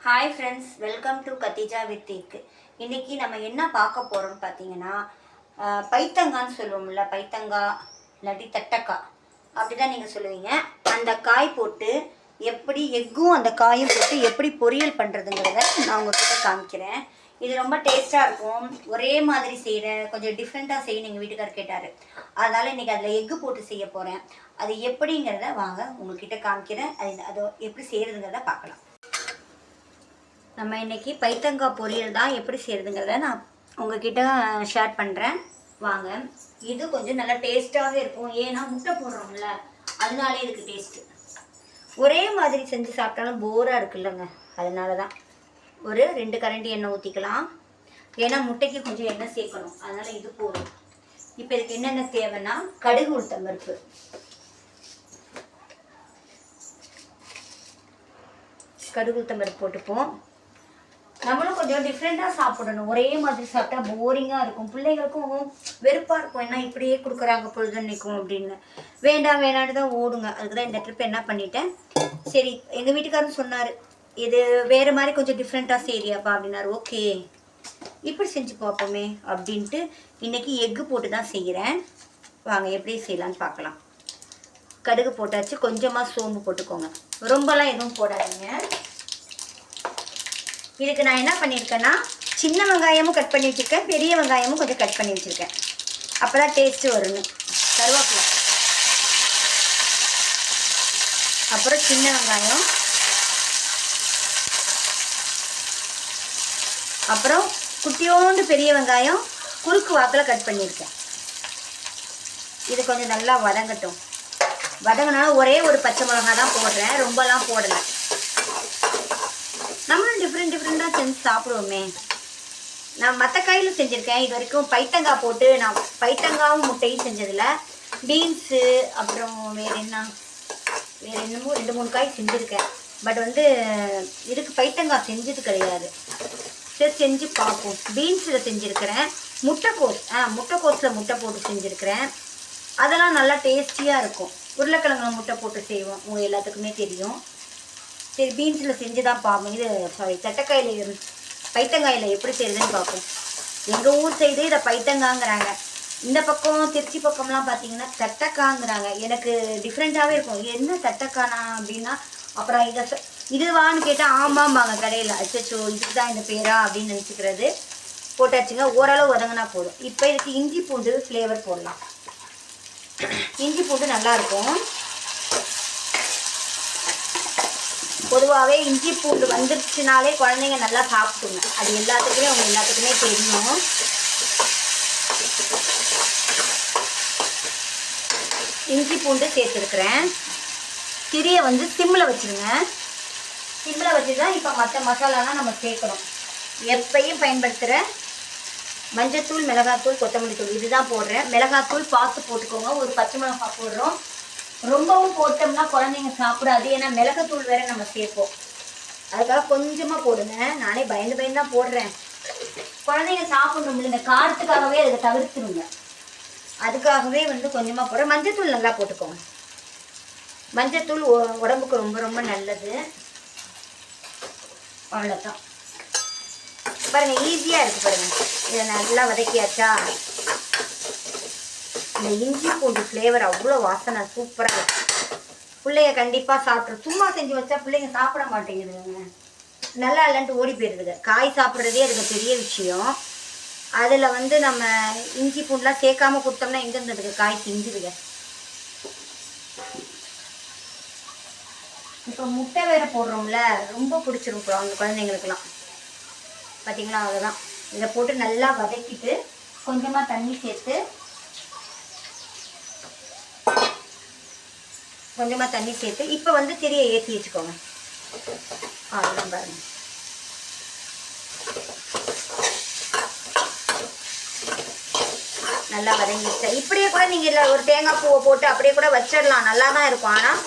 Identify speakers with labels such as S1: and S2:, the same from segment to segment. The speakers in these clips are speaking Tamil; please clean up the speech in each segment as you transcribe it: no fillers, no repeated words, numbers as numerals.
S1: Hi friends, welcome to Khadija with திக். இன்றைக்கி நம்ம என்ன பார்க்க போகிறோம்னு பார்த்தீங்கன்னா, பைத்தங்கான்னு சொல்லுவோம்ல, பைத்தங்காய் இல்லாட்டி தட்டக்காய் அப்படி தான் நீங்கள் சொல்லுவீங்க. அந்த காய் போட்டு எப்படி எக்கும் அந்த காயும் போட்டு எப்படி பொரியல் பண்ணுறதுங்கிறத நான் உங்கள்கிட்ட காமிக்கிறேன். இது ரொம்ப டேஸ்ட்டாக இருக்கும். ஒரே மாதிரி செய்கிற கொஞ்சம் டிஃப்ரெண்ட்டாக செய்யணும் எங்கள் வீட்டுக்காரர் கேட்டார். அதனால் இன்றைக்கி அதில் எக்கு போட்டு செய்ய போகிறேன். அது எப்படிங்கிறத வாங்க உங்கள்கிட்ட காமிக்கிறேன். அது எப்படி செய்கிறதுங்கிறத பார்க்கலாம். நம்ம இன்றைக்கி பைத்தங்காய் பொரியல் தான் எப்படி செய்கிறதுங்கிறத நான் உங்ககிட்ட ஷேர் பண்ணுறேன். வாங்க. இது கொஞ்சம் நல்லா டேஸ்ட்டாகவே இருக்கும். ஏன்னா முட்டை போடுறோம்ல, அதனாலே இதுக்கு டேஸ்ட்டு. ஒரே மாதிரி செஞ்சு சாப்பிட்டாலும் போராக இருக்குல்லங்க, அதனால தான் ஒரு 2 கரண்டி எண்ணெய் ஊற்றிக்கலாம். ஏன்னா முட்டைக்கு கொஞ்சம் எண்ணெய் சேர்க்கணும், அதனால் இது போதும். இப்போ இதுக்கு என்னென்ன தேவைன்னா, கடுகு உளுத்தம் பருப்பு, கடுகு உளுத்தம் பருப்பு போட்டுப்போம். நம்மளும் கொஞ்சம் டிஃப்ரெண்ட்டாக சாப்பிடணும். ஒரே மாதிரி சாப்பிட்டா போரிங்காக இருக்கும், பிள்ளைங்களுக்கும் வெறுப்பாக இருக்கும். என்ன இப்படியே கொடுக்குறாங்க பொழுதுன்னைக்கும் அப்படின்னு வேண்டாம்னு தான் ஓடுங்க. அதுக்கு தான் இந்த ட்ரிப் என்ன பண்ணிட்டேன், சரி எங்கள் வீட்டுக்காரரும் சொன்னார், இது வேறு மாதிரி கொஞ்சம் டிஃப்ரெண்ட்டாக செய்றியாப்பா அப்படின்னாரு. ஓகே, இப்படி செஞ்சு பார்ப்போமே அப்படின்ட்டு இன்றைக்கி எக்கு போட்டு தான் செய்கிறேன். வாங்க எப்படி செய்யலான்னு பார்க்கலாம். கடுகு போட்டாச்சு, கொஞ்சமாக சோம்பு போட்டுக்கோங்க, ரொம்பலாம் எதுவும் போடாதீங்க. இதுக்கு நான் என்ன பண்ணியிருக்கேன்னா, சின்ன வெங்காயமும் கட் பண்ணி வச்சுருக்கேன், பெரிய வெங்காயமும் கொஞ்சம் கட் பண்ணி வச்சுருக்கேன். அப்போ தான் டேஸ்ட்டு வருங்க. கருவேப்பிலை, அப்புறம் சின்ன வெங்காயம், அப்புறம் குட்டியோண்டு பெரிய வெங்காயம் குறுக்கு வாக்கில் கட் பண்ணியிருக்கேன். இது கொஞ்சம் நல்லா வதங்கட்டும். வதங்கினாலும் ஒரே ஒரு பச்சை மிளகா தான் போடுறேன், ரொம்பலாம் போடலை. நம்மளும் டிஃப்ரெண்ட்டாக செஞ்சு சாப்பிடுவோமே. நான் மற்ற காயில் செஞ்சுருக்கேன் இது வரைக்கும். பைத்தங்காய் போட்டு நான் பைத்தங்காவும் முட்டையும் செஞ்சதில்லை. பீன்ஸு அப்புறம் வேறு என்னமோ 2-3 காய் செஞ்சுருக்கேன். பட் இதுக்கு பைத்தங்காய் செஞ்சது கிடையாது. சரி, செஞ்சு பார்ப்போம். பீன்ஸில் செஞ்சுருக்கிறேன். முட்டைக்கோஸில் முட்டை போட்டு செஞ்சுருக்கிறேன். அதெல்லாம் நல்லா டேஸ்டியாக இருக்கும். உருளைக்கிழங்குல முட்டை போட்டு செய்வோம், உங்கள் எல்லாத்துக்குமே தெரியும். சரி, பீன்ஸில் செஞ்சு தான் பார்ப்போம். தட்டைக்காயில் பைத்தங்காயில் எப்படி செய்யுதுன்னு பார்ப்போம். எங்கள் ஊர் சைடு இதை பைத்தங்காங்கிறாங்க. இந்த பக்கம் திருச்சி பக்கம்லாம் பார்த்தீங்கன்னா தட்டைக்காங்கிறாங்க. எனக்கு டிஃப்ரெண்ட்டாகவே இருக்கும். என்ன தட்டைக்கானா அப்படின்னா, அப்புறம் இதுவான்னு கேட்டால் ஆமாம்பாங்க கடையில். அச்சோ, இதுக்கு தான் இந்த பேரா அப்படின்னு நினச்சிக்கிறது. போட்டாச்சுங்க, ஓரளவு வதங்கினா போதும். இப்போ இதுக்கு இஞ்சி பூண்டு ஃப்ளேவர் போடலாம். இஞ்சி பூண்டு நல்லாயிருக்கும். பொதுவாகவே இஞ்சி பூண்டு வந்துருச்சுனாலே குழந்தைங்க நல்லா சாப்பிட்டுங்க. அது எல்லாத்துக்குமே தெரியும். இஞ்சி பூண்டு சேர்த்துருக்குறேன். திரியை சிம்மில் வச்சுருங்க. சிம்மில் வச்சு தான் இப்போ மற்ற மசாலாலாம் நம்ம சேர்க்கணும். எப்பையும் பயன்படுத்துகிற மஞ்சத்தூள், மிளகாத்தூள், கொத்தமல்லி தூள் இதுதான் போடுறேன். மிளகாத்தூள் பார்த்து போட்டுக்கோங்க. ஒரு பச்சை மிளகாய் போடுறோம். ரொம்பவும் போட்டோம்னா குழந்தைங்க சாப்பிடாது. ஏன்னா மிளகாத்தூள் வேறு நம்ம சேர்ப்போம். அதுக்காக கொஞ்சமாக போடுங்க. நானே பயந்து தான் போடுறேன். குழந்தைங்க சாப்பிடணும்ல, இந்த காரத்துக்காகவே அதை தவிர்த்துருங்க. அதுக்காகவே கொஞ்சமாக போடுறேன். மஞ்சத்தூள் நல்லா போட்டுக்கோங்க. மஞ்சத்தூள் உடம்புக்கு ரொம்ப ரொம்ப நல்லது. அவ்வளோதான். பாருங்கள், ஈஸியாக இருக்குது பாருங்கள். இதை நல்லா வதக்கியாச்சா. இந்த இஞ்சி பூண்டு ஃப்ளேவர் அவ்வளோ வாசனை சூப்பராக இருக்குது. பிள்ளைங்க கண்டிப்பாக சாப்பிட்ரு. சும்மா செஞ்சு வச்சா பிள்ளைங்க சாப்பிட மாட்டேங்குதுங்க. நல்லா இல்லைன்ட்டு ஓடி போயிடுதுங்க. காய் சாப்பிட்றதே அதுக்கு பெரிய விஷயம். அதில் நம்ம இஞ்சி பூண்டுலாம் சேர்க்காம கொடுத்தோம்னா எங்கேருந்து அதுக்கு காய் திங்குதுங்க. இப்போ முட்டை வேறு போடுறோம்ல, ரொம்ப பிடிச்சிருக்கும் அந்த குழந்தைங்களுக்குலாம். பார்த்தீங்களா, அவ்வளோதான். இதை போட்டு நல்லா வதக்கிட்டு கொஞ்சமாக தண்ணி சேர்த்து இப்போ திரியை ஏற்றி வச்சுக்கோங்க. அவ்வளோதான் பாருங்க. நல்லா வதங்கிடுச்சு. இப்படியே கூட நீங்கள் இல்லை ஒரு தேங்காய் பூவை போட்டு அப்படியே கூட வச்சிடலாம், நல்லா தான் இருக்கும். ஆனால்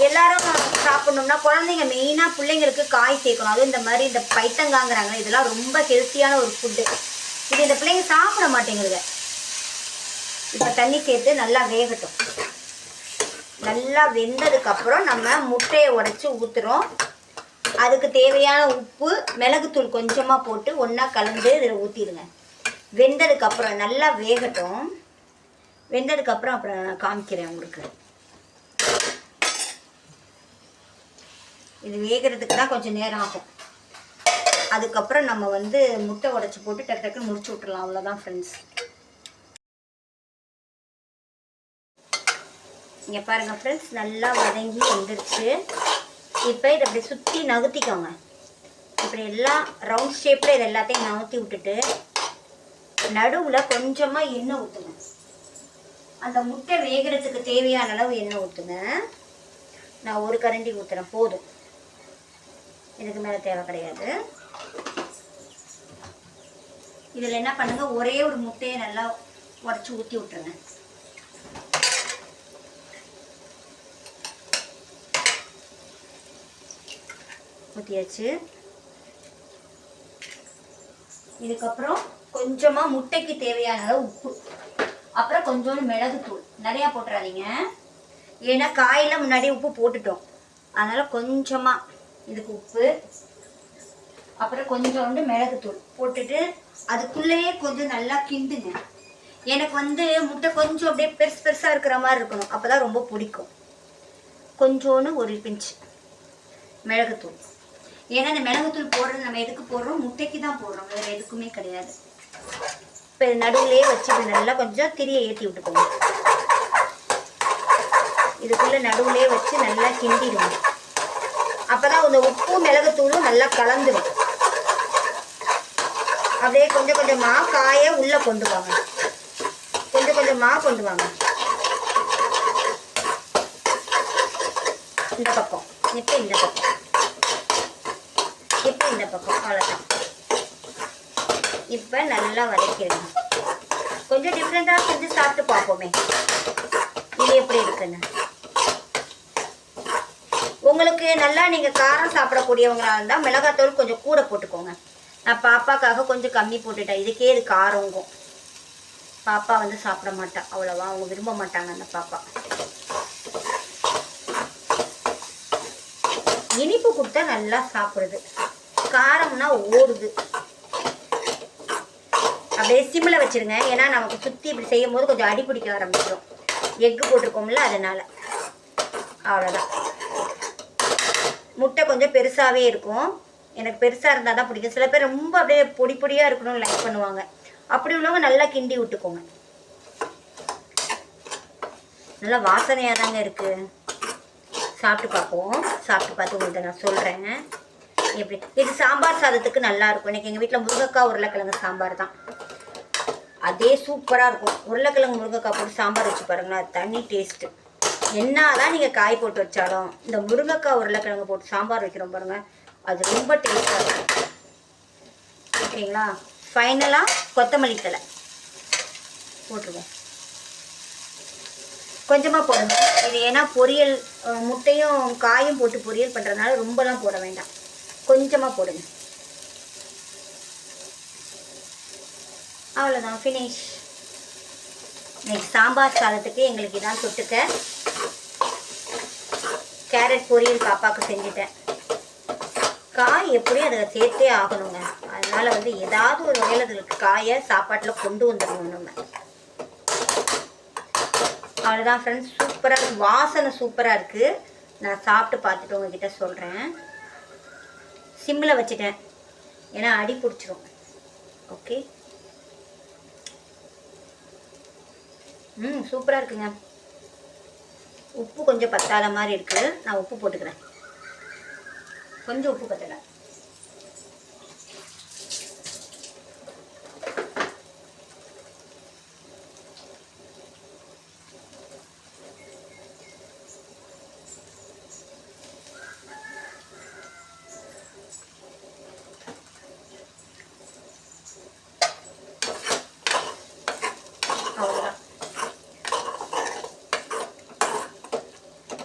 S1: எல்லாரும் சாப்பிட்ணும்னா குழந்தைங்க மெயினாக பிள்ளைங்களுக்கு காய் சேர்க்கணும். அதுவும் இந்த மாதிரி இந்த பைத்தங்காங்கிறாங்க, இதெல்லாம் ரொம்ப ஹெல்த்தியான ஒரு ஃபுட்டு. இது இந்த பிள்ளைங்க சாப்பிட மாட்டேங்குதுங்க. இப்போ தண்ணி சேர்த்து நல்லா வேகட்டும். நல்லா வெந்ததுக்கப்புறம் நம்ம முட்டையை உடைச்சி ஊற்றுறோம். அதுக்கு தேவையான உப்பு, மிளகுத்தூள் கொஞ்சமாக போட்டு ஒன்றா கலந்து இதில் ஊற்றிடுங்க. வெந்ததுக்கப்புறம் நல்லா வேகட்டும். வெந்ததுக்கப்புறம் அப்புறம் நான் காமிக்கிறேன் உங்களுக்கு. இது வேகிறதுக்கு தான் கொஞ்சம் நேரம் ஆகும். அதுக்கப்புறம் நம்ம வந்து முட்டை உடைச்சி போட்டு டக்கு டக்குன்னு முடிச்சு விட்டுறலாம். அவ்வளோதான் ஃப்ரெண்ட்ஸ். இங்கே பாருங்கள் ஃப்ரெண்ட்ஸ், நல்லா வதங்கி வந்துருச்சு. இப்போ இதை அப்படி சுற்றி நகர்த்திக்கோங்க. இப்படி எல்லாம் ரவுண்ட் ஷேப்பில் இதை எல்லாத்தையும் நகர்த்தி விட்டுட்டு நடுவில் கொஞ்சமாக எண்ணெய் ஊற்றுங்க. அந்த முட்டை வேகிறதுக்கு தேவையான அளவு எண்ணெய் ஊற்றுங்க. நான் ஒரு கரண்டி ஊற்றுறேன், போதும். இதுக்கு மேலே தேவை கிடையாது. இதில் என்ன பண்ணுங்க, ஒரே ஒரு முட்டையை நல்லா உடச்சி ஊற்றி விட்டுருங்க. ஊற்றியாச்சு. இதுக்கப்புறம் கொஞ்சமாக முட்டைக்கு தேவையான அளவு உப்பு, அப்புறம் கொஞ்சோண்டு மிளகுத்தூள். நிறையா போட்டுறாதீங்க, ஏன்னா காயில் முன்னாடி உப்பு போட்டுட்டோம். அதனால் கொஞ்சமாக இதுக்கு உப்பு, அப்புறம் கொஞ்சோண்டு மிளகுத்தூள் போட்டுட்டு அதுக்குள்ளேயே கொஞ்சம் நல்லா கிண்டுங்க. எனக்கு வந்து முட்டை கொஞ்சம் அப்படியே பெருசாக இருக்கிற மாதிரி இருக்கணும், அப்போ தான் ரொம்ப பிடிக்கும். கொஞ்சோன்னு ஒரு பிஞ்ச் மிளகுத்தூள். ஏன்னா இந்த மிளகுத்தூள் போடுறது நம்ம எதுக்கு போடுறோம், முட்டைக்கு தான் போடுறோம், வேறு எதுக்குமே கிடையாது. இப்போ நடுவுலேயே வச்சு இப்படி நல்லா கொஞ்சம் திரியை ஏற்றி விட்டுக்கோங்க. இதுக்குள்ளே நடுவுலேயே வச்சு நல்லா கிண்டிடுவோம். அப்போ தான் இந்த உப்பு மிளகுத்தூளும் நல்லா கலந்துடும். அப்படியே கொஞ்சம் கொஞ்சமாக காயை உள்ளே கொண்டு வாங்க, கொஞ்சம் கொஞ்சமாக கொண்டு வாங்க. இந்த பக்கம், இப்போ இந்த பக்கம், இப்போ இந்த பக்கம். அவ்வளோதான். இப்போ நல்லா வதக்கிடுங்க. கொஞ்சம் டிஃப்ரெண்ட்டாக செஞ்சு சாப்பிட்டு பார்ப்போமே இது எப்படி இருக்குன்னு. உங்களுக்கு நல்லா நீங்கள் காரம் சாப்பிடக்கூடியவங்களாக இருந்தால் மிளகாத்தூள் கொஞ்சம் கூட போட்டுக்கோங்க. நான் பாப்பாக்காக கொஞ்சம் கம்மி போட்டுட்டேன். இதுக்கே இது காரங்கும். பாப்பா வந்து சாப்பிட மாட்டா அவ்வளோவா, அவங்க விரும்ப மாட்டாங்க அந்த பாப்பா. இனிப்பு கொடுத்தா நல்லா சாப்பிடுது, காரம்னா ஓடுது. அப்படியே சிம்மில் வச்சுருங்க, ஏன்னா நமக்கு சுற்றி இப்படி செய்யும் போது கொஞ்சம் அடி பிடிக்க ஆரம்பிச்சிடும். எக்கு போட்டிருக்கோம்ல அதனால். அவ்வளோதான். முட்டை கொஞ்சம் பெருசாகவே இருக்கும். எனக்கு பெருசாக இருந்தால் தான் பிடிக்கும். சில பேர் ரொம்ப அப்படியே பொடி பொடியாக இருக்கணும்னு லைக் பண்ணுவாங்க. அப்படி உள்ளவங்க நல்லா கிண்டி விட்டுக்கோங்க. நல்லா வாசனையாக தாங்க இருக்குது. சாப்பிட்டு பார்ப்போம். சாப்பிட்டு பார்த்து உங்களுக்கு நான் சொல்கிறேன் எப்படி. இது சாம்பார் சாதத்துக்கு நல்லாயிருக்கும். எனக்கு எங்கள் வீட்டில் முருங்கைக்காய் உருளைக்கிழங்கு சாம்பார் தான், அதே சூப்பராக இருக்கும். உருளைக்கிழங்கு முருங்கைக்காய் போட்டு சாம்பார் வச்சு பாருங்களேன், அது தனி டேஸ்ட்டு. என்ன தான் நீங்கள் காய் போட்டு வச்சாலும் இந்த முருங்கைக்காய் உருளைக்கிழங்கு போட்டு சாம்பார் வைக்கிறோம் பாருங்கள், அது ரொம்ப டேஸ்ட்டாக இருக்கும். ஓகேங்களா. ஃபைனலாக கொத்தமல்லி தழை போட்டுருவோம், கொஞ்சமாக போடுங்க. இது ஏன்னா பொரியல், முட்டையும் காயும் போட்டு பொரியல் பண்ணுறதுனால ரொம்பலாம் போட வேண்டாம், கொஞ்சமாக போடுங்க. அவ்வளோதான், ஃபினிஷ். இன்னைக்கு சாம்பார் சாதத்துக்கு எங்களுக்கு இதான் தொட்டுக்க. கேரட் பொரியல் பாப்பாவுக்கு செஞ்சுட்டேன். காய் எப்படியும் அதை சேர்த்தே ஆகணுங்க. அதனால் வந்து ஏதாவது ஒரு வகையில் அதுக்கு காயை சாப்பாட்டில் கொண்டு வந்துடணும் நம்ம. அவ்வளோதான் ஃப்ரெண்ட்ஸ், சூப்பராக, வாசனை சூப்பராக இருக்குது. நான் சாப்பிட்டு பார்த்துட்டு உங்ககிட்ட சொல்கிறேன். சிம்மில் வச்சுட்டேன், ஏன்னா அடி பிடிச்சிரும். ஓகே. சூப்பராக இருக்குங்க. உப்பு கொஞ்சம் பத்தாத மாதிரி இருக்குது, நான் உப்பு போட்டுக்கிறேன். கொஞ்சம் உப்பு பத்தலை.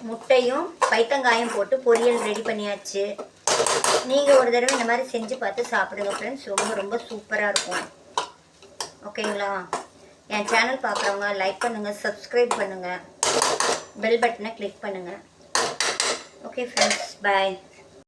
S1: முட்டையும் பைத்தங்காயும் போட்டு பொரியல் ரெடி பண்ணியாச்சு. நீங்கள் ஒரு தடவை இந்த மாதிரி செஞ்சு பார்த்து சாப்பிடுங்க ஃப்ரெண்ட்ஸ், ரொம்ப ரொம்ப சூப்பராக இருக்கும். ஓகேங்களா. என் சேனல் பார்க்குறவங்க லைக் பண்ணுங்கள், சப்ஸ்கிரைப் பண்ணுங்கள், பெல் பட்டனை கிளிக் பண்ணுங்கள். ஓகே ஃப்ரெண்ட்ஸ், பாய்.